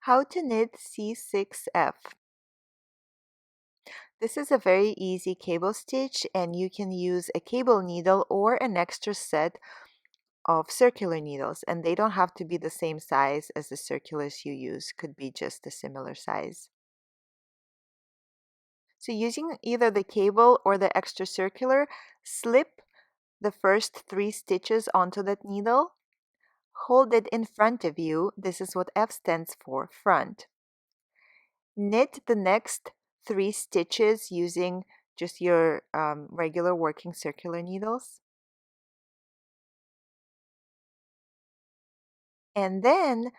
How to knit C6F. This is a very easy cable stitch, and you can use a cable needle or an extra set of circular needles, and they don't have to be the same size as the circulars you use, could be just a similar size. So using either the cable or the extra circular, slip the first 3 stitches onto that needle. Hold it in front of you. This is what F stands for, front. Knit the next 3 stitches using just your regular working circular needles. And then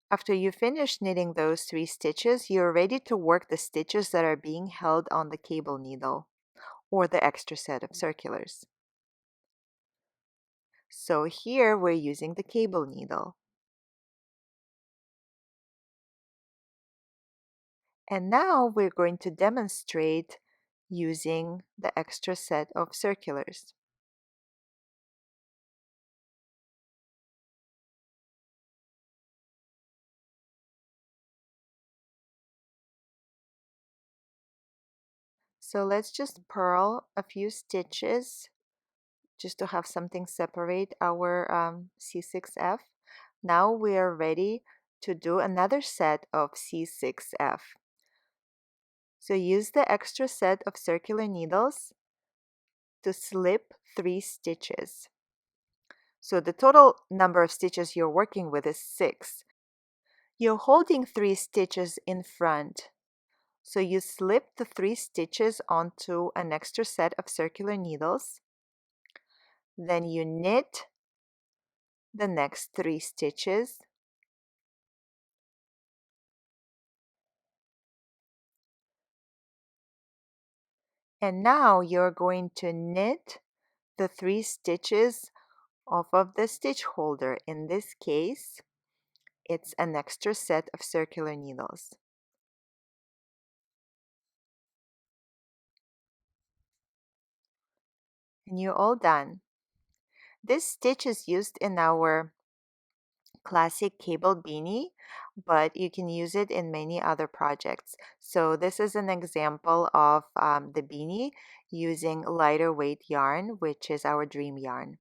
after you finish knitting those 3 stitches, you're ready to work the stitches that are being held on the cable needle or the extra set of circulars. So here we're using the cable needle. And now we're going to demonstrate using the extra set of circulars. So let's just purl a few stitches just to have something separate our C6F. Now we are ready to do another set of C6F. So use the extra set of circular needles to slip 3 stitches. So the total number of stitches you're working with is 6. You're holding 3 stitches in front. So you slip the 3 stitches onto an extra set of circular needles. Then you knit the next 3 stitches. And now you're going to knit the 3 stitches off of the stitch holder. In this case, it's an extra set of circular needles. And you're all done. This stitch is used in our classic cable beanie, but you can use it in many other projects. So this is an example of the beanie using lighter weight yarn, which is our dream yarn.